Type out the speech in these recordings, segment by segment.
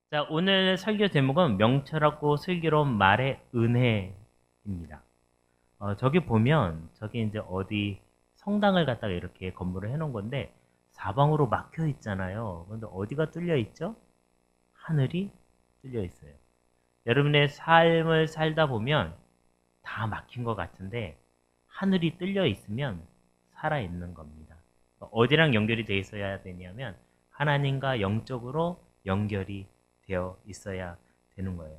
자, 오늘 설교 제목은 명철하고 슬기로운 말의 은혜입니다. 저기 보면, 저기 이제 어디 성당을 갖다가 이렇게 건물을 해놓은 건데, 사방으로 막혀 있잖아요. 근데 어디가 뚫려 있죠? 하늘이 뚫려 있어요. 여러분의 삶을 살다 보면 다 막힌 것 같은데, 하늘이 뚫려 있으면 살아있는 겁니다. 어디랑 연결이 돼 있어야 되냐면, 하나님과 영적으로 연결이 되어 있어야 되는 거예요.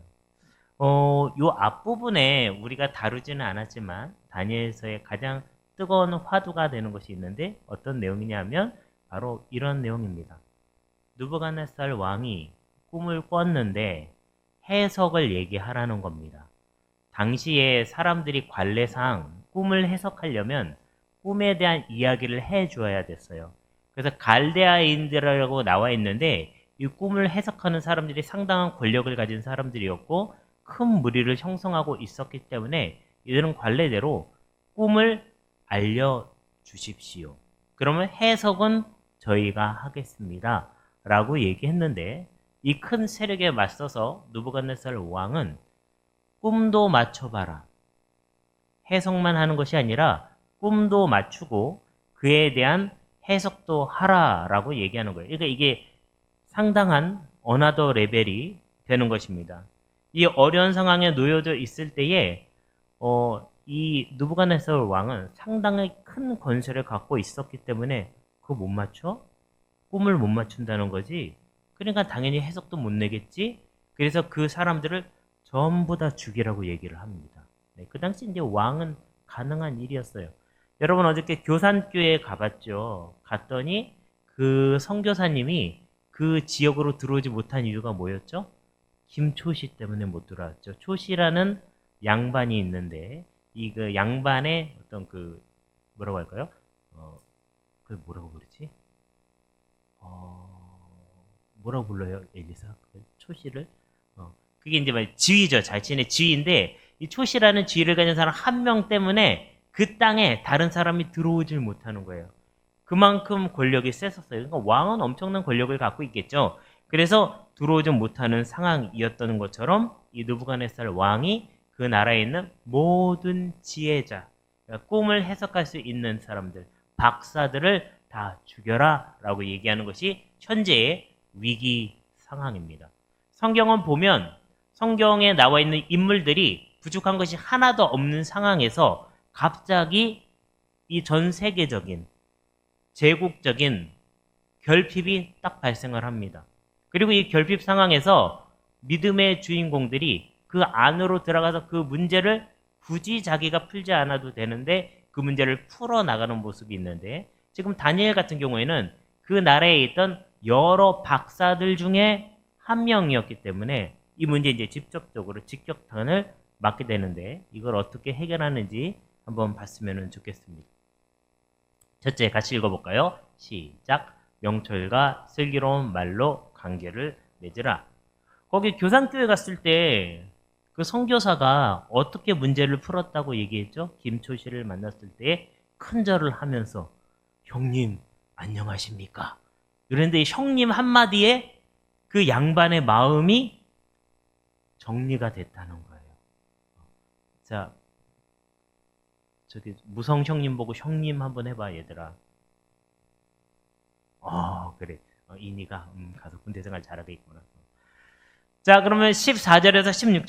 요 앞부분에 우리가 다루지는 않았지만 다니엘서의 가장 뜨거운 화두가 되는 것이 있는데 어떤 내용이냐면 바로 이런 내용입니다. 느부갓네살 왕이 꿈을 꿨는데 해석을 얘기하라는 겁니다. 당시에 사람들이 관례상 꿈을 해석하려면 꿈에 대한 이야기를 해줘야 됐어요. 그래서 갈대아인들이라고 나와 있는데 이 꿈을 해석하는 사람들이 상당한 권력을 가진 사람들이었고 큰 무리를 형성하고 있었기 때문에 이들은 관례대로 꿈을 알려주십시오. 그러면 해석은 저희가 하겠습니다. 라고 얘기했는데 이 큰 세력에 맞서서 느부갓네살 왕은 꿈도 맞춰봐라. 해석만 하는 것이 아니라 꿈도 맞추고 그에 대한 해석도 하라라고 얘기하는 거예요. 그러니까 이게 상당한 어나더 레벨이 되는 것입니다. 이 어려운 상황에 놓여져 있을 때에 이 느부갓네살 왕은 상당히 큰 권세를 갖고 있었기 때문에 그거 못 맞춰? 꿈을 못 맞춘다는 거지. 그러니까 당연히 해석도 못 내겠지. 그래서 그 사람들을 전부 다 죽이라고 얘기를 합니다. 네, 그 당시 이제 왕은 가능한 일이었어요. 여러분 어저께 교산교회에 가봤죠. 갔더니 그 선교사님이 그 지역으로 들어오지 못한 이유가 뭐였죠? 김초시 때문에 못 들어왔죠. 초시라는 양반이 있는데 이 그 양반의 어떤 그 뭐라고 할까요? 그 뭐라고 부르지? 뭐라고 불러요, 엘리사? 그 초시를? 그게 이제 막 지위죠. 자신의 지위인데 이 초시라는 지위를 가진 사람 한 명 때문에 그 땅에 다른 사람이 들어오질 못하는 거예요. 그만큼 권력이 셌었어요. 그러니까 왕은 엄청난 권력을 갖고 있겠죠. 그래서 들어오지 못하는 상황이었던 것처럼 이 느부갓네살 왕이 그 나라에 있는 모든 지혜자, 그러니까 꿈을 해석할 수 있는 사람들, 박사들을 다 죽여라 라고 얘기하는 것이 현재의 위기 상황입니다. 성경은 보면 성경에 나와 있는 인물들이 부족한 것이 하나도 없는 상황에서 갑자기 이 전 세계적인 제국적인 결핍이 딱 발생을 합니다. 그리고 이 결핍 상황에서 믿음의 주인공들이 그 안으로 들어가서 그 문제를 굳이 자기가 풀지 않아도 되는데 그 문제를 풀어나가는 모습이 있는데 지금 다니엘 같은 경우에는 그 나라에 있던 여러 박사들 중에 한 명이었기 때문에 이 문제에 이제 직접적으로 직격탄을 맞게 되는데 이걸 어떻게 해결하는지 한번 봤으면 좋겠습니다. 첫째, 같이 읽어볼까요? 시작. 명철과 슬기로운 말로 관계를 맺으라. 거기 교산교회 갔을 때 그 선교사가 어떻게 문제를 풀었다고 얘기했죠? 김초시를 만났을 때 큰절을 하면서 형님 안녕하십니까? 그런데 형님 한마디에 그 양반의 마음이 정리가 됐다는 거예요. 자, 저기 무성 형님 보고 형님 한번 해봐 얘들아. 그래. 이니가 가서 군대 생활 잘하고 있구나. 자, 그러면 14절에서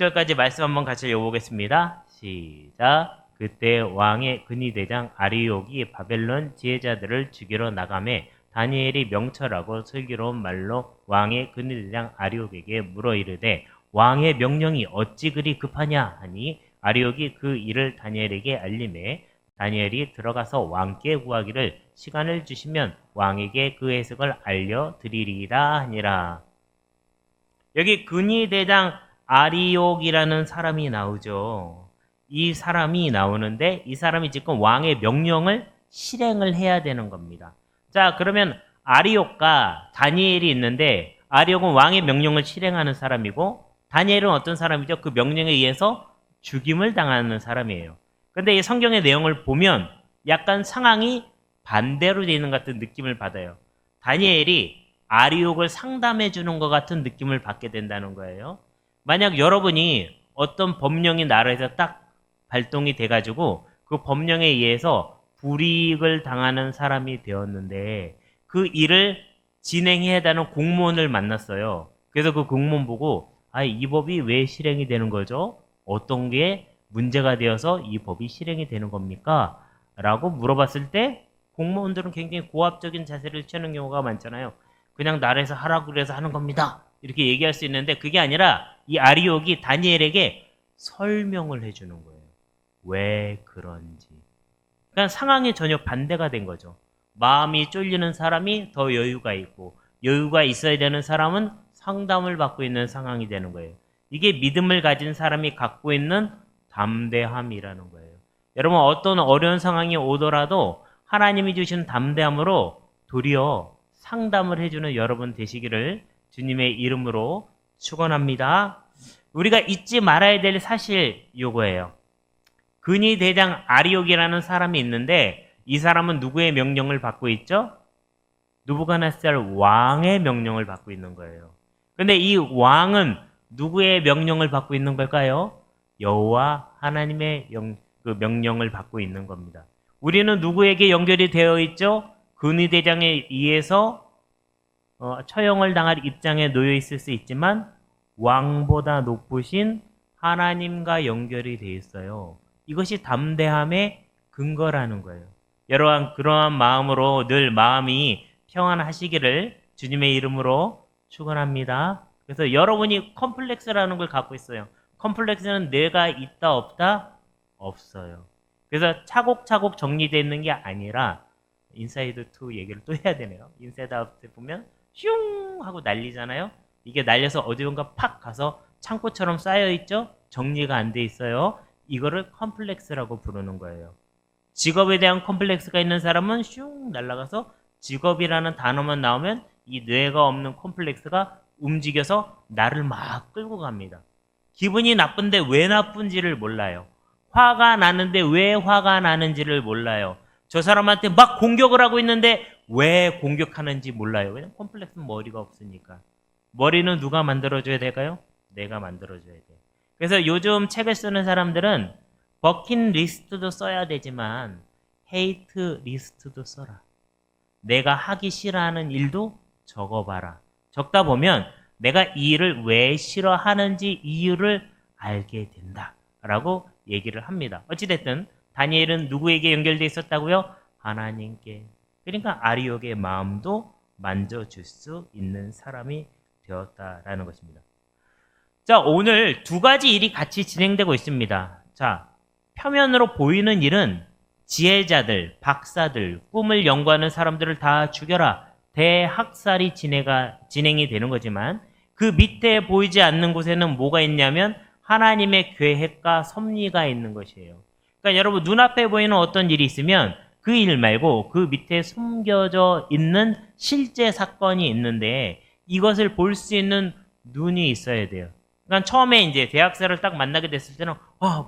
16절까지 말씀 한번 같이 읽어보겠습니다. 시작. 그때 왕의 근위대장 아리옥이 바벨론 지혜자들을 죽이러 나가매 다니엘이 명철하고 슬기로운 말로 왕의 근위대장 아리옥에게 물어 이르되 왕의 명령이 어찌 그리 급하냐 하니 아리옥이 그 일을 다니엘에게 알림해 다니엘이 들어가서 왕께 구하기를 시간을 주시면 왕에게 그 해석을 알려드리리라 하니라. 여기 근위대장 아리옥이라는 사람이 나오죠. 이 사람이 나오는데 이 사람이 지금 왕의 명령을 실행을 해야 되는 겁니다. 자, 그러면 아리옥과 다니엘이 있는데 아리옥은 왕의 명령을 실행하는 사람이고 다니엘은 어떤 사람이죠? 그 명령에 의해서 죽임을 당하는 사람이에요. 근데 이 성경의 내용을 보면 약간 상황이 반대로 되는 것 같은 느낌을 받아요. 다니엘이 아리옥을 상담해 주는 것 같은 느낌을 받게 된다는 거예요. 만약 여러분이 어떤 법령이 나라에서 딱 발동이 돼가지고 그 법령에 의해서 불이익을 당하는 사람이 되었는데 그 일을 진행해야 하는 공무원을 만났어요. 그래서 그 공무원 보고 이 법이 왜 실행이 되는 거죠? 어떤 게 문제가 되어서 이 법이 실행이 되는 겁니까? 라고 물어봤을 때 공무원들은 굉장히 고압적인 자세를 취하는 경우가 많잖아요. 그냥 나라에서 하라고 그래서 하는 겁니다. 이렇게 얘기할 수 있는데 그게 아니라 이 아리옥이 다니엘에게 설명을 해주는 거예요. 왜 그런지. 그러니까 상황이 전혀 반대가 된 거죠. 마음이 쫄리는 사람이 더 여유가 있고 여유가 있어야 되는 사람은 상담을 받고 있는 상황이 되는 거예요. 이게 믿음을 가진 사람이 갖고 있는 담대함이라는 거예요. 여러분 어떤 어려운 상황이 오더라도 하나님이 주신 담대함으로 도리어 상담을 해주는 여러분 되시기를 주님의 이름으로 축원합니다. 우리가 잊지 말아야 될 사실 요거예요. 근위 대장 아리옥이라는 사람이 있는데 이 사람은 누구의 명령을 받고 있죠? 느부갓네살 왕의 명령을 받고 있는 거예요. 근데 이 왕은 누구의 명령을 받고 있는 걸까요? 여호와 하나님의 그 명령을 받고 있는 겁니다. 우리는 누구에게 연결이 되어 있죠? 근위 대장에 의해서 처형을 당할 입장에 놓여 있을 수 있지만 왕보다 높으신 하나님과 연결이 되어 있어요. 이것이 담대함의 근거라는 거예요. 여러분 그러한 마음으로 늘 마음이 평안하시기를 주님의 이름으로 축원합니다. 그래서 여러분이 컴플렉스라는 걸 갖고 있어요. 컴플렉스는 내가 있다 없다? 없어요. 그래서 차곡차곡 정리되어 있는 게 아니라 인사이드 2 얘기를 또 해야 되네요. 인사이드 아웃 보면 슝 하고 날리잖아요. 이게 날려서 어디론가 팍 가서 창고처럼 쌓여있죠? 정리가 안 돼 있어요. 이거를 컴플렉스라고 부르는 거예요. 직업에 대한 컴플렉스가 있는 사람은 슝 날아가서 직업이라는 단어만 나오면 이 뇌가 없는 컴플렉스가 움직여서 나를 막 끌고 갑니다. 기분이 나쁜데 왜 나쁜지를 몰라요. 화가 나는데 왜 화가 나는지를 몰라요. 저 사람한테 막 공격을 하고 있는데 왜 공격하는지 몰라요. 왜냐면 컴플렉스는 머리가 없으니까. 머리는 누가 만들어줘야 될까요? 내가 만들어줘야 돼요. 그래서 요즘 책을 쓰는 사람들은 버킷 리스트도 써야 되지만 헤이트 리스트도 써라. 내가 하기 싫어하는 일도 적어봐라. 적다 보면 내가 이 일을 왜 싫어하는지 이유를 알게 된다. 라고 얘기를 합니다. 어찌됐든 다니엘은 누구에게 연결되어 있었다고요? 하나님께. 그러니까 아리옥의 마음도 만져줄 수 있는 사람이 되었다라는 것입니다. 자, 오늘 두 가지 일이 같이 진행되고 있습니다. 자, 표면으로 보이는 일은 지혜자들, 박사들, 꿈을 연구하는 사람들을 다 죽여라. 대학살이 진행이 되는 거지만 그 밑에 보이지 않는 곳에는 뭐가 있냐면 하나님의 계획과 섭리가 있는 것이에요. 그러니까 여러분 눈앞에 보이는 어떤 일이 있으면 그 일 말고 그 밑에 숨겨져 있는 실제 사건이 있는데 이것을 볼 수 있는 눈이 있어야 돼요. 그러니까 처음에 이제 대학살을 딱 만나게 됐을 때는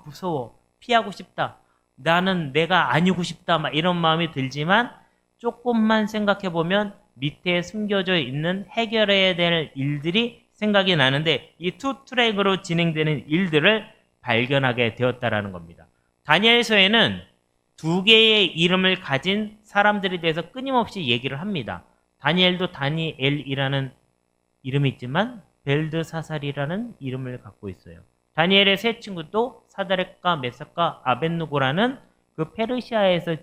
무서워, 피하고 싶다, 나는 내가 아니고 싶다 막 이런 마음이 들지만 조금만 생각해 보면 밑에 숨겨져 있는 해결해야 될 일들이 생각이 나는데 이 투 트랙으로 진행되는 일들을 발견하게 되었다라는 겁니다. 다니엘서에는 두 개의 이름을 가진 사람들에 대해서 끊임없이 얘기를 합니다. 다니엘도 다니엘이라는 이름이 있지만 벨드사살이라는 이름을 갖고 있어요. 다니엘의 세 친구도 사드락과 메삭과 아벳느고라는 그 페르시아에서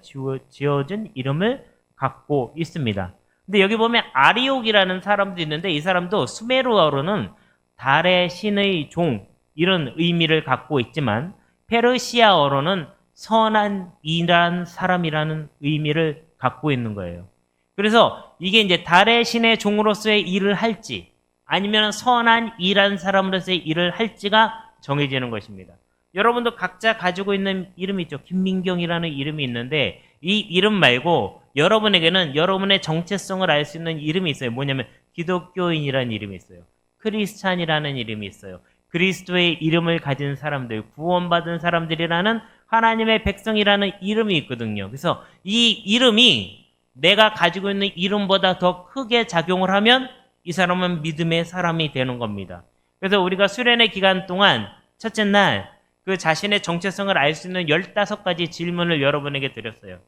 지어진 이름을 갖고 있습니다. 근데 여기 보면 아리옥이라는 사람도 있는데 이 사람도 수메르어로는 달의 신의 종 이런 의미를 갖고 있지만 페르시아어로는 선한 이란 사람이라는 의미를 갖고 있는 거예요. 그래서 이게 이제 달의 신의 종으로서의 일을 할지 아니면 선한 이란 사람으로서의 일을 할지가 정해지는 것입니다. 여러분도 각자 가지고 있는 이름이 있죠. 김민경이라는 이름이 있는데 이 이름 말고 여러분에게는 여러분의 정체성을 알 수 있는 이름이 있어요. 뭐냐면 기독교인이라는 이름이 있어요. 크리스찬이라는 이름이 있어요. 그리스도의 이름을 가진 사람들, 구원받은 사람들이라는 하나님의 백성이라는 이름이 있거든요. 그래서 이 이름이 내가 가지고 있는 이름보다 더 크게 작용을 하면 이 사람은 믿음의 사람이 되는 겁니다. 그래서 우리가 수련의 기간 동안 첫째 날 그 자신의 정체성을 알 수 있는 15가지 질문을 여러분에게 드렸어요.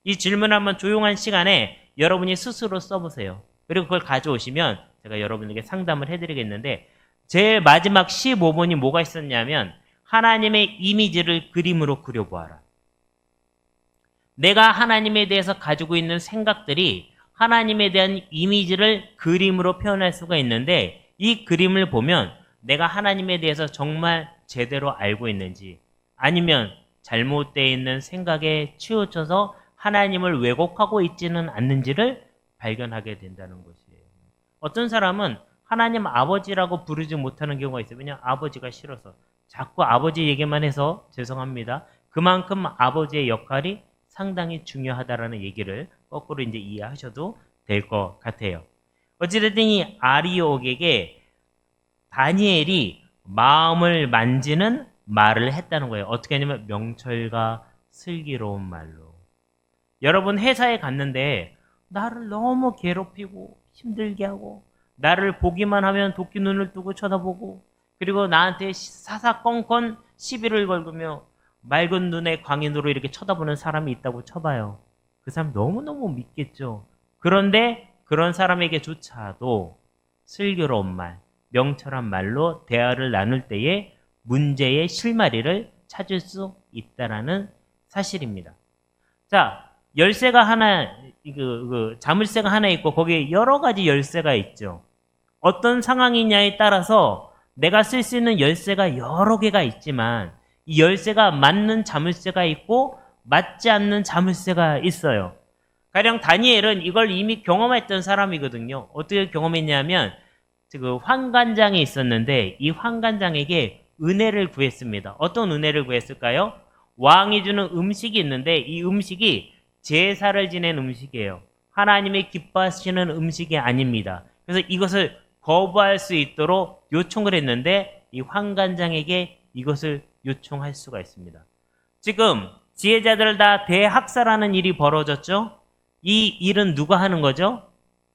이 질문을 한번 조용한 시간에 여러분이 스스로 써보세요. 그리고 그걸 가져오시면 제가 여러분에게 상담을 해드리겠는데, 제일 마지막 15번이 뭐가 있었냐면 하나님의 이미지를 그림으로 그려보아라. 내가 하나님에 대해서 가지고 있는 생각들이 하나님에 대한 이미지를 그림으로 표현할 수가 있는데, 이 그림을 보면 내가 하나님에 대해서 정말 제대로 알고 있는지, 아니면 잘못되어 있는 생각에 치우쳐서 하나님을 왜곡하고 있지는 않는지를 발견하게 된다는 것이에요. 어떤 사람은 하나님 아버지라고 부르지 못하는 경우가 있어요. 왜냐하면 아버지가 싫어서. 자꾸 아버지 얘기만 해서 죄송합니다. 그만큼 아버지의 역할이 상당히 중요하다라는 얘기를 거꾸로 이제 이해하셔도 될 것 같아요. 어찌됐든 이 아리옥에게 다니엘이 마음을 만지는 말을 했다는 거예요. 어떻게 하냐면 명철과 슬기로운 말로. 여러분 회사에 갔는데 나를 너무 괴롭히고 힘들게 하고 나를 보기만 하면 도끼 눈을 뜨고 쳐다보고, 그리고 나한테 사사건건 시비를 걸으며 맑은 눈에 광인으로 이렇게 쳐다보는 사람이 있다고 쳐봐요. 그 사람 너무너무 믿겠죠. 그런데 그런 사람에게조차도 슬기로운 말, 명철한 말로 대화를 나눌 때에 문제의 실마리를 찾을 수 있다라는 사실입니다. 자, 열쇠가 하나, 자물쇠가 하나 있고 거기에 여러 가지 열쇠가 있죠. 어떤 상황이냐에 따라서 내가 쓸 수 있는 열쇠가 여러 개가 있지만 이 열쇠가 맞는 자물쇠가 있고 맞지 않는 자물쇠가 있어요. 가령 다니엘은 이걸 이미 경험했던 사람이거든요. 어떻게 경험했냐면 그 환관장이 있었는데 이 환관장에게 은혜를 구했습니다. 어떤 은혜를 구했을까요? 왕이 주는 음식이 있는데 이 음식이 제사를 지낸 음식이에요. 하나님의 기뻐하시는 음식이 아닙니다. 그래서 이것을 거부할 수 있도록 요청을 했는데 이 환관장에게 이것을 요청할 수가 있습니다. 지금 지혜자들을 다 대학살하는 일이 벌어졌죠? 이 일은 누가 하는 거죠?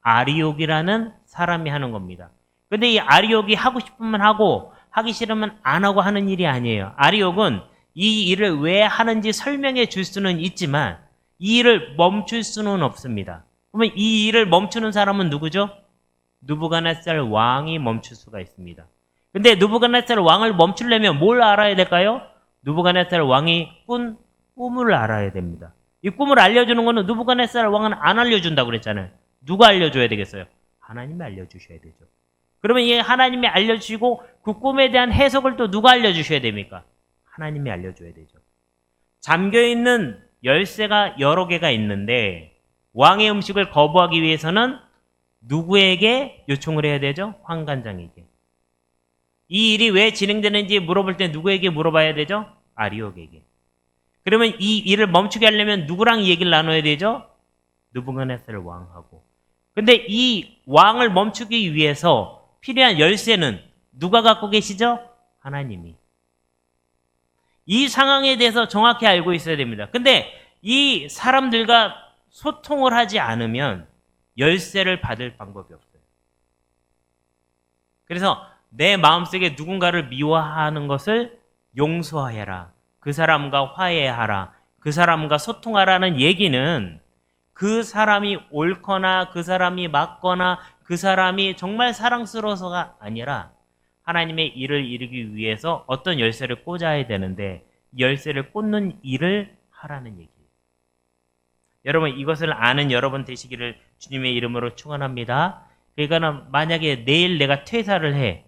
아리옥이라는 사람이 하는 겁니다. 근데 이 아리옥이 하고 싶으면 하고 하기 싫으면 안 하고 하는 일이 아니에요. 아리옥은 이 일을 왜 하는지 설명해 줄 수는 있지만 이 일을 멈출 수는 없습니다. 그러면 이 일을 멈추는 사람은 누구죠? 느부갓네살 왕이 멈출 수가 있습니다. 근데 느부갓네살 왕을 멈추려면 뭘 알아야 될까요? 느부갓네살 왕이 꾼 꿈을 알아야 됩니다. 이 꿈을 알려주는 거는 느부갓네살 왕은 안 알려준다고 그랬잖아요. 누가 알려줘야 되겠어요? 하나님이 알려주셔야 되죠. 그러면 이 하나님이 알려주시고 그 꿈에 대한 해석을 또 누가 알려주셔야 됩니까? 하나님이 알려줘야 되죠. 잠겨있는 열쇠가 여러 개가 있는데 왕의 음식을 거부하기 위해서는 누구에게 요청을 해야 되죠? 환관장에게. 이 일이 왜 진행되는지 물어볼 때 누구에게 물어봐야 되죠? 아리옥에게. 그러면 이 일을 멈추게 하려면 누구랑 얘기를 나눠야 되죠? 느부갓네살 왕하고. 근데 이 왕을 멈추기 위해서 필요한 열쇠는 누가 갖고 계시죠? 하나님이. 이 상황에 대해서 정확히 알고 있어야 됩니다. 근데 이 사람들과 소통을 하지 않으면 열쇠를 받을 방법이 없어요. 그래서 내 마음속에 누군가를 미워하는 것을 용서해라. 그 사람과 화해하라. 그 사람과 소통하라는 얘기는 그 사람이 옳거나 그 사람이 맞거나 그 사람이 정말 사랑스러워서가 아니라 하나님의 일을 이루기 위해서 어떤 열쇠를 꽂아야 되는데 열쇠를 꽂는 일을 하라는 얘기예요. 여러분 이것을 아는 여러분 되시기를 주님의 이름으로 축원합니다. 그러니까 만약에 내일 내가 퇴사를 해.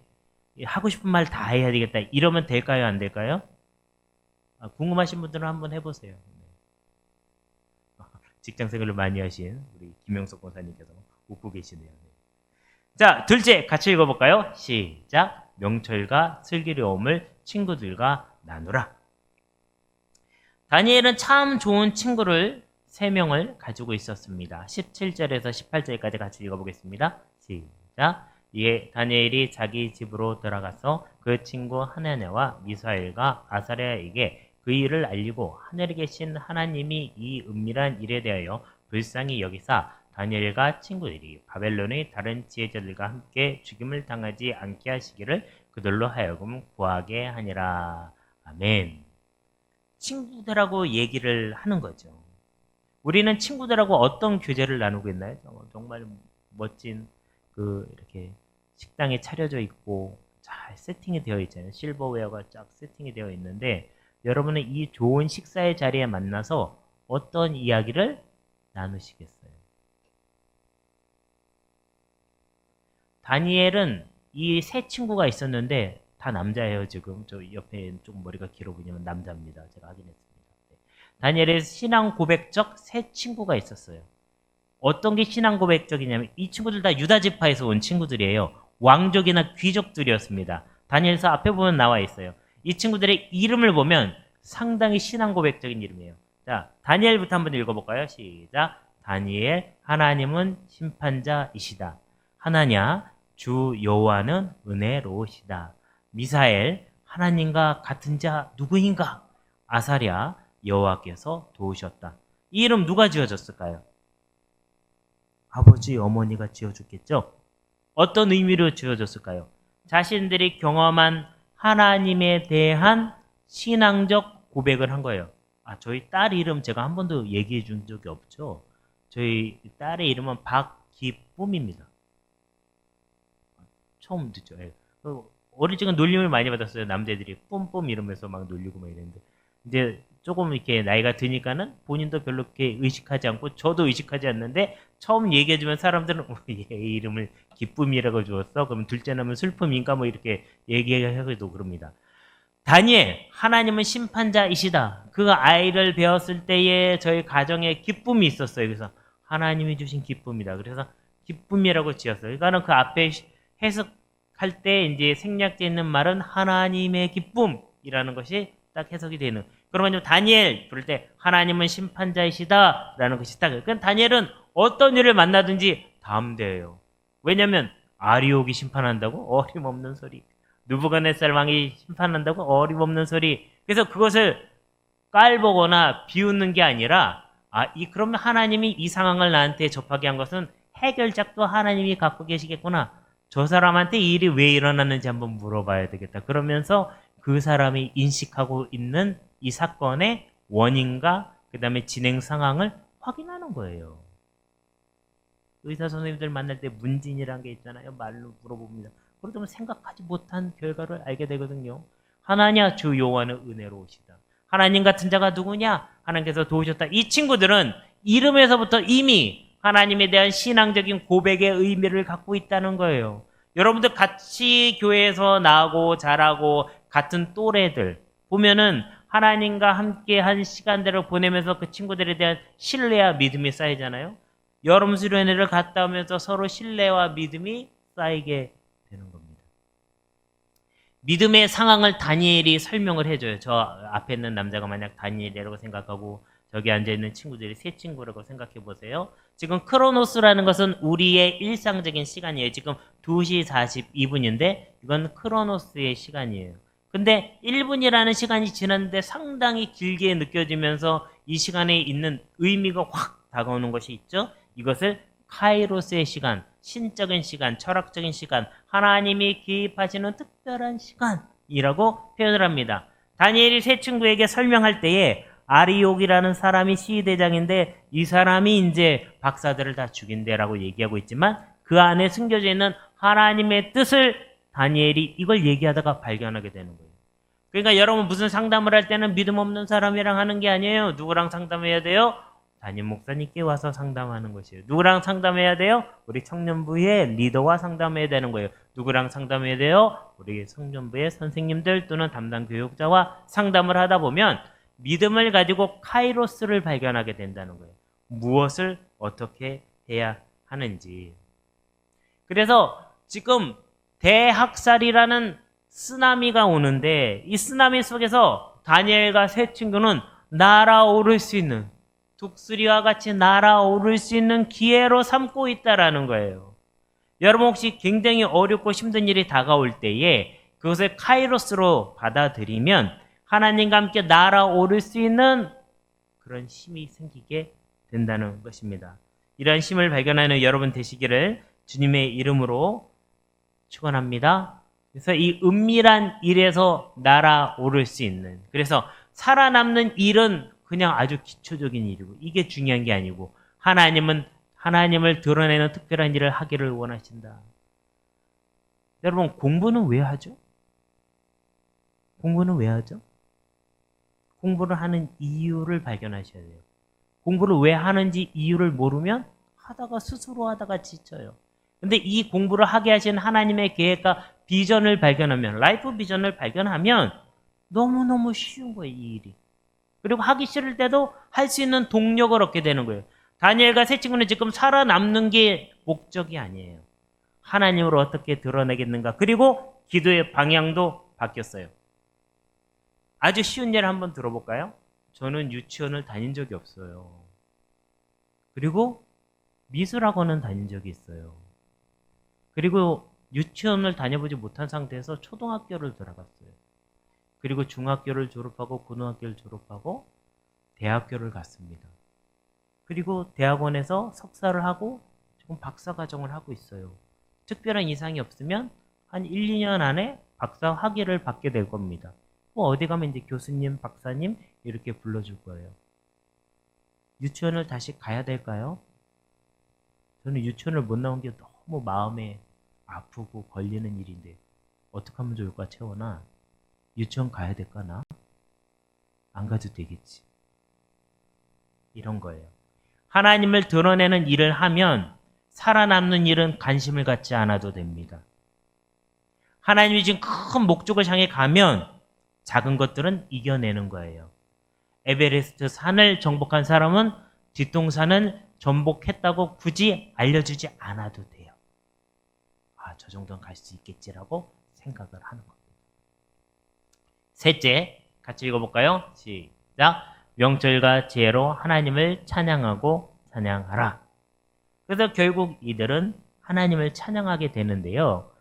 하고 싶은 말 다 해야 되겠다. 이러면 될까요? 안 될까요? 궁금하신 분들은 한번 해보세요. 직장생활을 많이 하신 우리 김영석 권사님께서 웃고 계시네요. 자, 둘째 같이 읽어볼까요? 시작. 명철과 슬기로움을 친구들과 나누라. 다니엘은 참 좋은 친구를 3명을 가지고 있었습니다. 17절에서 18절까지 같이 읽어보겠습니다. 시작. 이에 다니엘이 자기 집으로 들어가서 그 친구 하나냐와 미사엘과 아사랴에게 그 일을 알리고 하늘에 계신 하나님이 이 은밀한 일에 대하여 불쌍히 여기사 다니엘과 친구들이 바벨론의 다른 지혜자들과 함께 죽임을 당하지 않게 하시기를 그들로 하여금 구하게 하니라. 아멘. 친구들하고 얘기를 하는 거죠. 우리는 친구들하고 어떤 교제를 나누고 있나요? 정말 멋진 이렇게 식당에 차려져 있고 잘 세팅이 되어 있잖아요. 실버웨어가 쫙 세팅이 되어 있는데 여러분은 이 좋은 식사의 자리에 만나서 어떤 이야기를 나누시겠어요? 다니엘은 이 세 친구가 있었는데 다 남자예요. 지금 저 옆에 좀 머리가 길어 보이면 남자입니다. 제가 확인했습니다. 다니엘의 신앙 고백적 세 친구가 있었어요. 어떤 게 신앙 고백적이냐면 이 친구들 다 유다 지파에서 온 친구들이에요. 왕족이나 귀족들이었습니다. 다니엘서 앞에 보면 나와 있어요. 이 친구들의 이름을 보면 상당히 신앙 고백적인 이름이에요. 자, 다니엘부터 한번 읽어볼까요? 시작. 다니엘, 하나님은 심판자이시다. 하나냐, 주 여호와는 은혜로우시다. 미사엘, 하나님과 같은 자 누구인가? 아사랴, 여호와께서 도우셨다. 이 이름 누가 지어줬을까요? 아버지, 어머니가 지어줬겠죠? 어떤 의미로 지어줬을까요? 자신들이 경험한 하나님에 대한 신앙적 고백을 한 거예요. 저희 딸 이름 제가 한 번도 얘기해 준 적이 없죠? 저희 딸의 이름은 박기쁨입니다. 처음 듣죠? 예. 어릴 적은 놀림을 많이 받았어요. 남자들이 뿜뿜 이러면서 막 놀리고 막 이랬는데. 이제 조금 이렇게 나이가 드니까는 본인도 별로 이렇게 의식하지 않고 저도 의식하지 않는데 처음 얘기해주면 사람들은 얘 이름을 기쁨이라고 주었어? 그럼 둘째 나면 슬픔인가? 뭐 이렇게 얘기하기도 그럽니다. 다니엘, 하나님은 심판자이시다. 그 아이를 배웠을 때에 저희 가정에 기쁨이 있었어요. 그래서 하나님이 주신 기쁨이다. 그래서 기쁨이라고 지었어요. 그러니까 그 앞에 해석할 때 이제 생략되어 있는 말은 하나님의 기쁨이라는 것이 딱 해석이 되는. 그러면 다니엘 부를 때 하나님은 심판자이시다 라는 것이 딱. 그러니까 다니엘은 어떤 일을 만나든지 담대해요. 왜냐하면 아리옥이 심판한다고? 어림없는 소리. 느부갓네살 왕이 심판한다고? 어림없는 소리. 그래서 그것을 깔보거나 비웃는 게 아니라 그러면 하나님이 이 상황을 나한테 접하게 한 것은 해결작도 하나님이 갖고 계시겠구나. 저 사람한테 이 일이 왜 일어났는지 한번 물어봐야 되겠다. 그러면서 그 사람이 인식하고 있는 이 사건의 원인과 그 다음에 진행 상황을 확인하는 거예요. 의사 선생님들 만날 때 문진이라는 게 있잖아요. 말로 물어봅니다. 그러면 생각하지 못한 결과를 알게 되거든요. 하나냐, 주 여호와는 은혜로우시다. 하나님 같은 자가 누구냐? 하나님께서 도우셨다. 이 친구들은 이름에서부터 이미 하나님에 대한 신앙적인 고백의 의미를 갖고 있다는 거예요. 여러분들 같이 교회에서 나오고 자라고 같은 또래들 보면은 하나님과 함께 한 시간들을 보내면서 그 친구들에 대한 신뢰와 믿음이 쌓이잖아요. 여름 수련회를 갔다 오면서 서로 신뢰와 믿음이 쌓이게 되는 겁니다. 믿음의 상황을 다니엘이 설명을 해줘요. 저 앞에 있는 남자가 만약 다니엘이라고 생각하고 저기 앉아있는 친구들이 세 친구라고 생각해 보세요. 지금 크로노스라는 것은 우리의 일상적인 시간이에요. 지금 2시 42분인데 이건 크로노스의 시간이에요. 근데 1분이라는 시간이 지났는데 상당히 길게 느껴지면서 이 시간에 있는 의미가 확 다가오는 것이 있죠. 이것을 카이로스의 시간, 신적인 시간, 철학적인 시간, 하나님이 기입하시는 특별한 시간이라고 표현을 합니다. 다니엘이 세 친구에게 설명할 때에 아리옥이라는 사람이 시대장인데 이 사람이 이제 박사들을 다 죽인대라고 얘기하고 있지만 그 안에 숨겨져 있는 하나님의 뜻을 다니엘이 이걸 얘기하다가 발견하게 되는 거예요. 그러니까 여러분 무슨 상담을 할 때는 믿음 없는 사람이랑 하는 게 아니에요. 누구랑 상담해야 돼요? 담임 목사님께 와서 상담하는 것이에요. 누구랑 상담해야 돼요? 우리 청년부의 리더와 상담해야 되는 거예요. 누구랑 상담해야 돼요? 우리 청년부의 선생님들 또는 담당 교육자와 상담을 하다 보면 믿음을 가지고 카이로스를 발견하게 된다는 거예요. 무엇을 어떻게 해야 하는지. 그래서 지금 대학살이라는 쓰나미가 오는데 이 쓰나미 속에서 다니엘과 세 친구는 날아오를 수 있는 독수리와 같이 날아오를 수 있는 기회로 삼고 있다라는 거예요. 여러분 혹시 굉장히 어렵고 힘든 일이 다가올 때에 그것을 카이로스로 받아들이면 하나님과 함께 날아오를 수 있는 그런 힘이 생기게 된다는 것입니다. 이러한 힘을 발견하는 여러분 되시기를 주님의 이름으로 축원합니다. 그래서 이 은밀한 일에서 날아오를 수 있는, 그래서 살아남는 일은 그냥 아주 기초적인 일이고 이게 중요한 게 아니고 하나님은 하나님을 드러내는 특별한 일을 하기를 원하신다. 여러분, 공부는 왜 하죠? 공부는 왜 하죠? 공부를 하는 이유를 발견하셔야 돼요. 공부를 왜 하는지 이유를 모르면 하다가 스스로 하다가 지쳐요. 근데 이 공부를 하게 하신 하나님의 계획과 비전을 발견하면, 라이프 비전을 발견하면 너무너무 쉬운 거예요, 이 일이. 그리고 하기 싫을 때도 할 수 있는 동력을 얻게 되는 거예요. 다니엘과 세 친구는 지금 살아남는 게 목적이 아니에요. 하나님을 어떻게 드러내겠는가. 그리고 기도의 방향도 바뀌었어요. 아주 쉬운 예를 한번 들어볼까요? 저는 유치원을 다닌 적이 없어요. 그리고 미술학원은 다닌 적이 있어요. 그리고 유치원을 다녀보지 못한 상태에서 초등학교를 들어갔어요. 그리고 중학교를 졸업하고 고등학교를 졸업하고 대학교를 갔습니다. 그리고 대학원에서 석사를 하고 지금 박사과정을 하고 있어요. 특별한 이상이 없으면 한 1, 2년 안에 박사 학위를 받게 될 겁니다. 뭐 어디 가면 이제 교수님, 박사님 이렇게 불러줄 거예요. 유치원을 다시 가야 될까요? 저는 유치원을 못 나온 게 너무 마음에 아프고 걸리는 일인데 어떻게 하면 좋을까, 채원아? 유치원 가야 될까, 나? 안 가도 되겠지. 이런 거예요. 하나님을 드러내는 일을 하면 살아남는 일은 관심을 갖지 않아도 됩니다. 하나님이 지금 큰 목적을 향해 가면 작은 것들은 이겨내는 거예요. 에베레스트 산을 정복한 사람은 뒷동산을 정복했다고 굳이 알려주지 않아도 돼요. 아, 저 정도는 갈 수 있겠지라고 생각을 하는 겁니다. 셋째, 같이 읽어볼까요? 시작. 명철과 지혜로 하나님을 찬양하고 찬양하라. 그래서 결국 이들은 하나님을 찬양하게 되는데요.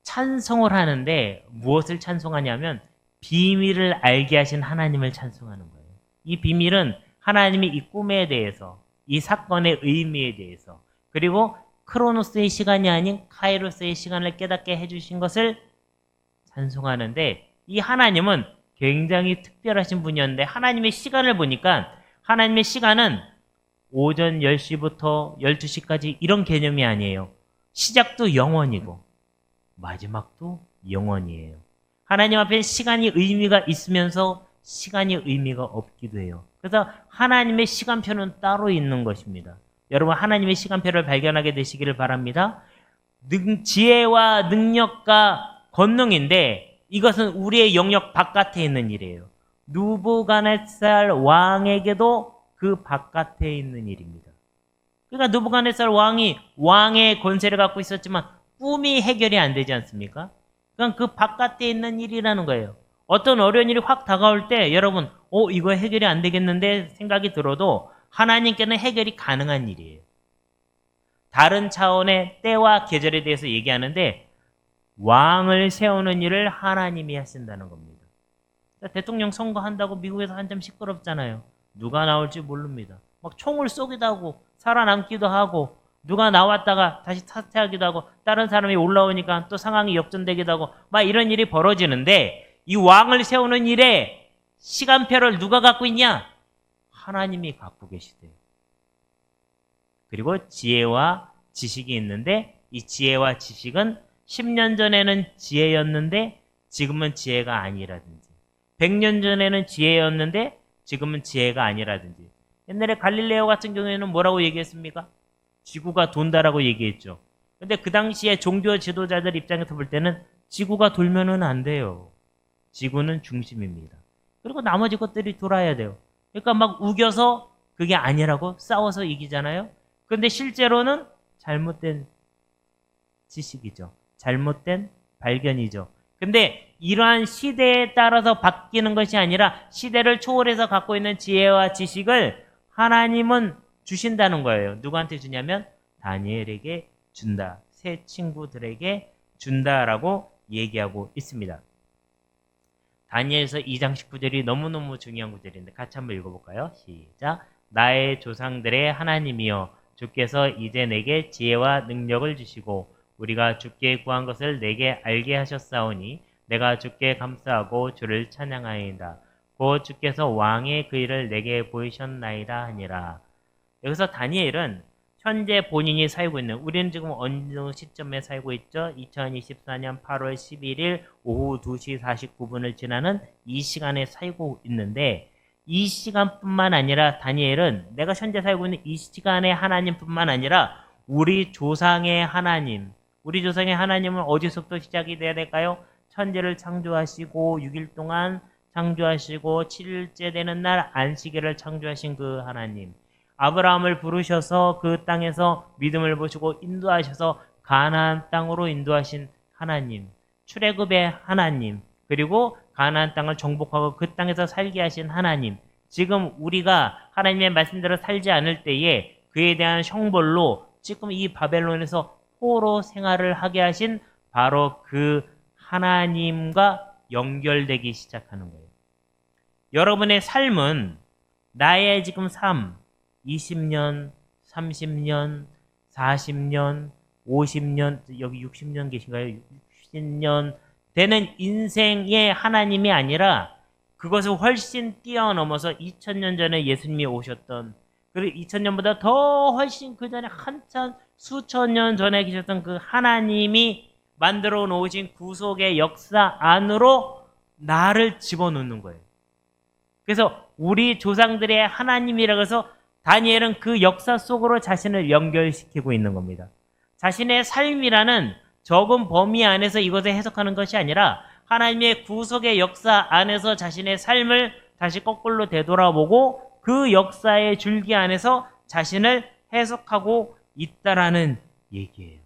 찬송을 하는데 무엇을 찬송하냐면 비밀을 알게 하신 하나님을 찬송하는 거예요. 이 비밀은 하나님이 이 꿈에 대해서, 이 사건의 의미에 대해서, 그리고 크로노스의 시간이 아닌 카이로스의 시간을 깨닫게 해주신 것을 찬송하는데, 이 하나님은 굉장히 특별하신 분이었는데 하나님의 시간을 보니까 하나님의 시간은 오전 10시부터 12시까지 이런 개념이 아니에요. 시작도 영원이고 마지막도 영원이에요. 하나님 앞에 시간이 의미가 있으면서 시간이 의미가 없기도 해요. 그래서 하나님의 시간표는 따로 있는 것입니다. 여러분, 하나님의 시간표를 발견하게 되시기를 바랍니다. 지혜와 능력과 권능인데 이것은 우리의 영역 바깥에 있는 일이에요. 느부갓네살 왕에게도 그 바깥에 있는 일입니다. 그러니까 느부갓네살 왕이 왕의 권세를 갖고 있었지만 꿈이 해결이 안 되지 않습니까? 그냥 그 바깥에 있는 일이라는 거예요. 어떤 어려운 일이 확 다가올 때 여러분, 이거 해결이 안 되겠는데 생각이 들어도 하나님께는 해결이 가능한 일이에요. 다른 차원의 때와 계절에 대해서 얘기하는데 왕을 세우는 일을 하나님이 하신다는 겁니다. 대통령 선거한다고 미국에서 한참 시끄럽잖아요. 누가 나올지 모릅니다. 막 총을 쏘기도 하고 살아남기도 하고 누가 나왔다가 다시 사퇴하기도 하고 다른 사람이 올라오니까 또 상황이 역전되기도 하고 막 이런 일이 벌어지는데 이 왕을 세우는 일에 시간표를 누가 갖고 있냐? 하나님이 갖고 계시대요. 그리고 지혜와 지식이 있는데 이 지혜와 지식은 10년 전에는 지혜였는데 지금은 지혜가 아니라든지 100년 전에는 지혜였는데 지금은 지혜가 아니라든지 옛날에 갈릴레오 같은 경우에는 뭐라고 얘기했습니까? 지구가 돈다라고 얘기했죠. 근데 그 당시에 종교 지도자들 입장에서 볼 때는 지구가 돌면은 안 돼요. 지구는 중심입니다. 그리고 나머지 것들이 돌아야 돼요. 그러니까 막 우겨서 그게 아니라고 싸워서 이기잖아요. 근데 실제로는 잘못된 지식이죠. 잘못된 발견이죠. 근데 이러한 시대에 따라서 바뀌는 것이 아니라 시대를 초월해서 갖고 있는 지혜와 지식을 하나님은 주신다는 거예요. 누구한테 주냐면 다니엘에게 준다. 새 친구들에게 준다라고 얘기하고 있습니다. 다니엘서 2장 19절이 너무너무 중요한 구절인데 같이 한번 읽어볼까요? 시작. 나의 조상들의 하나님이여 주께서 이제 내게 지혜와 능력을 주시고 우리가 주께 구한 것을 내게 알게 하셨사오니 내가 주께 감사하고 주를 찬양하이다. 곧 주께서 왕의 그 일을 내게 보이셨나이다 하니라. 여기서 다니엘은 현재 본인이 살고 있는, 우리는 지금 어느 시점에 살고 있죠? 2024년 8월 11일 오후 2시 49분을 지나는 이 시간에 살고 있는데, 이 시간뿐만 아니라 다니엘은 내가 현재 살고 있는 이 시간의 하나님뿐만 아니라 우리 조상의 하나님, 우리 조상의 하나님은 어디서부터 시작이 돼야 될까요? 천지를 창조하시고 6일 동안 창조하시고 7일째 되는 날 안식일을 창조하신 그 하나님, 아브라함을 부르셔서 그 땅에서 믿음을 보시고 인도하셔서 가나안 땅으로 인도하신 하나님, 출애굽의 하나님, 그리고 가나안 땅을 정복하고 그 땅에서 살게 하신 하나님, 지금 우리가 하나님의 말씀대로 살지 않을 때에 그에 대한 형벌로 지금 이 바벨론에서 포로 생활을 하게 하신 바로 그 하나님과 연결되기 시작하는 거예요. 여러분의 삶은 나의 지금 삶, 20년, 30년, 40년, 50년, 여기 60년 계신가요? 60년 되는 인생의 하나님이 아니라 그것을 훨씬 뛰어넘어서 2000년 전에 예수님이 오셨던, 그리고 2000년보다 더 훨씬 그 전에 한참 수천 년 전에 계셨던 그 하나님이 만들어 놓으신 구속의 역사 안으로 나를 집어넣는 거예요. 그래서 우리 조상들의 하나님이라고 해서 다니엘은 그 역사 속으로 자신을 연결시키고 있는 겁니다. 자신의 삶이라는 적은 범위 안에서 이것을 해석하는 것이 아니라 하나님의 구속의 역사 안에서 자신의 삶을 다시 거꾸로 되돌아보고 그 역사의 줄기 안에서 자신을 해석하고 있다라는 얘기예요.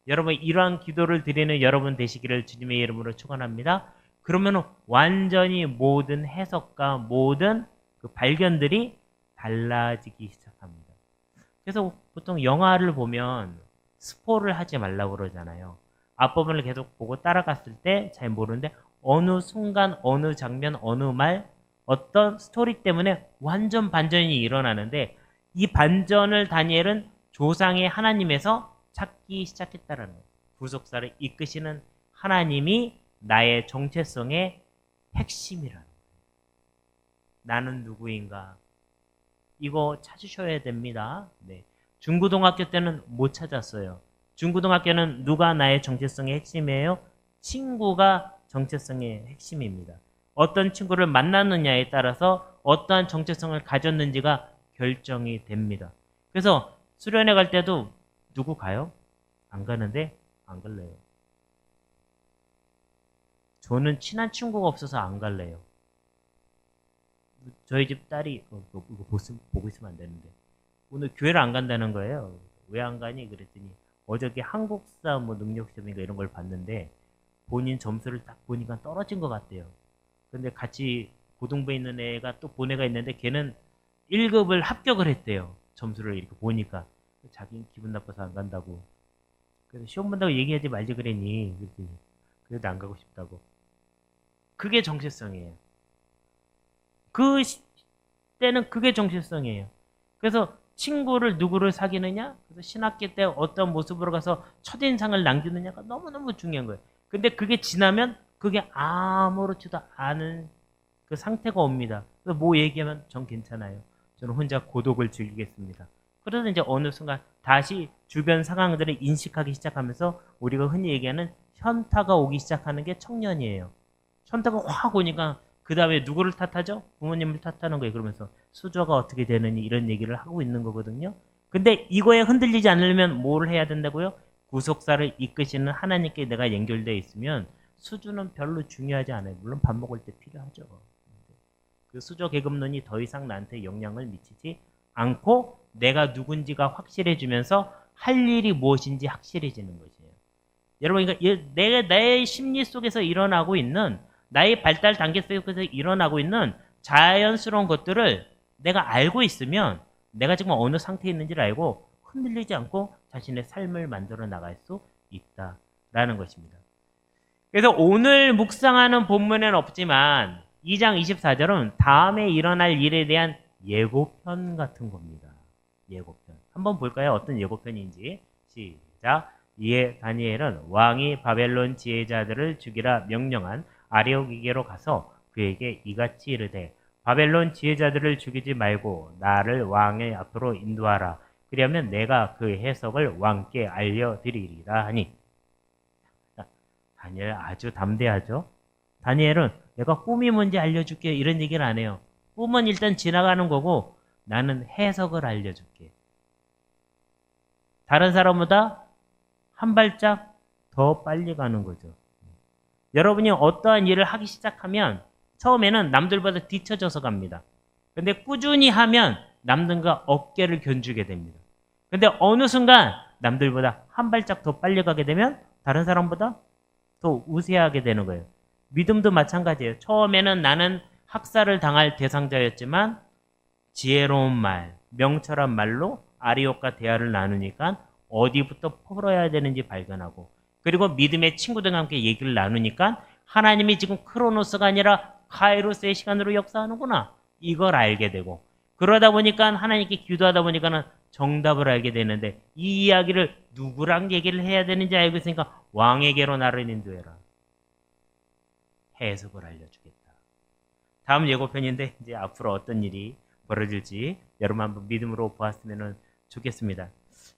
여러분, 이러한 기도를 드리는 여러분 되시기를 주님의 이름으로 축원합니다. 그러면 완전히 모든 해석과 모든 그 발견들이 달라지기 시작합니다. 그래서 보통 영화를 보면 스포를 하지 말라고 그러잖아요. 앞부분을 계속 보고 따라갔을 때 잘 모르는데 어느 순간, 어느 장면, 어느 말, 어떤 스토리 때문에 완전 반전이 일어나는데 이 반전을 다니엘은 조상의 하나님에서 찾기 시작했다는 거예요. 구속사를 이끄시는 하나님이 나의 정체성의 핵심이라는 거예요. 나는 누구인가? 이거 찾으셔야 됩니다. 네. 중고등학교 때는 못 찾았어요. 중고등학교는 누가 나의 정체성의 핵심이에요? 친구가 정체성의 핵심입니다. 어떤 친구를 만났느냐에 따라서 어떠한 정체성을 가졌는지가 결정이 됩니다. 그래서 수련회 갈 때도 누구 가요? 안 가는데 안 갈래요. 저는 친한 친구가 없어서 안 갈래요. 저희 집 딸이 이거 보고 있으면 안 되는데 오늘 교회를 안 간다는 거예요. 왜 안 가니? 그랬더니 어저께 한국사 뭐 능력시험인가 이런 걸 봤는데 본인 점수를 딱 보니까 떨어진 것 같대요. 근데 같이 고등부에 있는 애가 또 본 애가 있는데 걔는 1급을 합격을 했대요. 점수를 이렇게 보니까. 자기는 기분 나빠서 안 간다고. 그래서 시험 본다고 얘기하지 말지 그랬니? 그랬더니 그래도 안 가고 싶다고. 그게 정체성이에요. 그 때는 그게 정체성이에요. 그래서 친구를 누구를 사귀느냐? 그래서 신학기 때 어떤 모습으로 가서 첫인상을 남기느냐가 너무너무 중요한 거예요. 근데 그게 지나면 그게 아무렇지도 않은 그 상태가 옵니다. 그래서 뭐 얘기하면 전 괜찮아요. 저는 혼자 고독을 즐기겠습니다. 그래서 이제 어느 순간 다시 주변 상황들을 인식하기 시작하면서 우리가 흔히 얘기하는 현타가 오기 시작하는 게 청년이에요. 현타가 확 오니까 그 다음에 누구를 탓하죠? 부모님을 탓하는 거예요. 그러면서 수저가 어떻게 되느니 이런 얘기를 하고 있는 거거든요. 근데 이거에 흔들리지 않으려면 뭘 해야 된다고요? 구속사를 이끄시는 하나님께 내가 연결되어 있으면 수주는 별로 중요하지 않아요. 물론 밥 먹을 때 필요하죠. 그 수저 계급론이 더 이상 나한테 영향을 미치지 않고 내가 누군지가 확실해지면서 할 일이 무엇인지 확실해지는 것이에요. 여러분, 그러니까 내가 나의 심리 속에서 일어나고 있는 나의 발달 단계 속에서 일어나고 있는 자연스러운 것들을 내가 알고 있으면 내가 지금 어느 상태에 있는지를 알고 흔들리지 않고 자신의 삶을 만들어 나갈 수 있다라는 것입니다. 그래서 오늘 묵상하는 본문에는 없지만 2장 24절은 다음에 일어날 일에 대한 예고편 같은 겁니다. 예고편. 한번 볼까요? 어떤 예고편인지. 시작. 이에 다니엘은 왕이 바벨론 지혜자들을 죽이라 명령한 아레오기게로 가서 그에게 이같이 이르되 바벨론 지혜자들을 죽이지 말고 나를 왕의 앞으로 인도하라. 그리하면 내가 그 해석을 왕께 알려드리리라 하니. 다니엘 아주 담대하죠. 다니엘은 내가 꿈이 뭔지 알려줄게 이런 얘기를 안 해요. 꿈은 일단 지나가는 거고 나는 해석을 알려줄게. 다른 사람보다 한 발짝 더 빨리 가는 거죠. 여러분이 어떠한 일을 하기 시작하면 처음에는 남들보다 뒤처져서 갑니다. 근데 꾸준히 하면 남들과 어깨를 견주게 됩니다. 근데 어느 순간 남들보다 한 발짝 더 빨리 가게 되면 다른 사람보다 더 우세하게 되는 거예요. 믿음도 마찬가지예요. 처음에는 나는 학살을 당할 대상자였지만 지혜로운 말, 명철한 말로 아리옥과 대화를 나누니까 어디부터 풀어야 되는지 발견하고, 그리고 믿음의 친구들과 함께 얘기를 나누니까 하나님이 지금 크로노스가 아니라 카이로스의 시간으로 역사하는구나, 이걸 알게 되고, 그러다 보니까 하나님께 기도하다 보니까는 정답을 알게 되는데, 이 이야기를 누구랑 얘기를 해야 되는지 알고 있으니까 왕에게로 나를 인도해라. 해석을 알려주겠다. 다음 예고편인데 이제 앞으로 어떤 일이 벌어질지 여러분 한번 믿음으로 보았으면 좋겠습니다.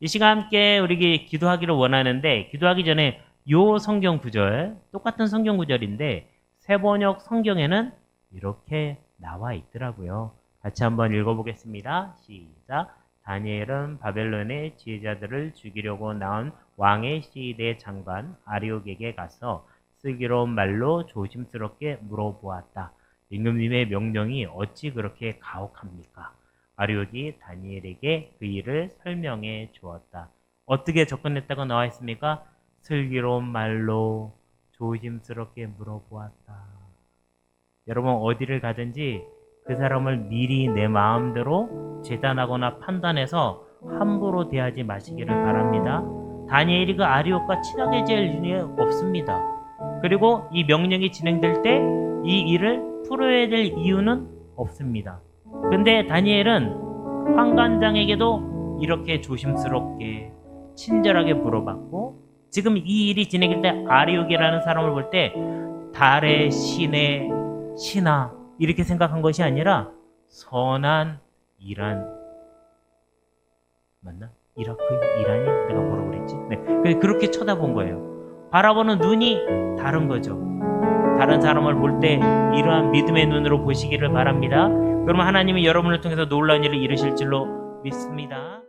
이 시간 함께 우리 기도하기를 원하는데, 기도하기 전에 요 성경 구절, 똑같은 성경 구절인데 세번역 성경에는 이렇게 나와 있더라고요. 같이 한번 읽어보겠습니다. 시작. 다니엘은 바벨론의 지혜자들을 죽이려고 나온 왕의 시대 장관 아리옥에게 가서 슬기로운 말로 조심스럽게 물어보았다. 임금님의 명령이 어찌 그렇게 가혹합니까? 아리옥이 다니엘에게 그 일을 설명해 주었다. 어떻게 접근했다고 나와 있습니까? 슬기로운 말로 조심스럽게 물어보았다. 여러분 어디를 가든지 그 사람을 미리 내 마음대로 재단하거나 판단해서 함부로 대하지 마시기를 바랍니다. 다니엘이 그 아리옥과 친하게 지낼 일이 없습니다. 그리고 이 명령이 진행될 때 이 일을 풀어야 될 이유는 없습니다. 근데 다니엘은 환관장에게도 이렇게 조심스럽게 친절하게 물어봤고, 지금 이 일이 진행될 때 아리옥이라는 사람을 볼 때 달의 신의 신하 이렇게 생각한 것이 아니라 선한 이란, 맞나? 이라크? 이란이? 내가 뭐라고 그랬지? 네, 그렇게 쳐다본 거예요. 바라보는 눈이 다른 거죠. 다른 사람을 볼 때 이러한 믿음의 눈으로 보시기를 바랍니다. 그러면 하나님이 여러분을 통해서 놀라운 일을 이루실 줄로 믿습니다.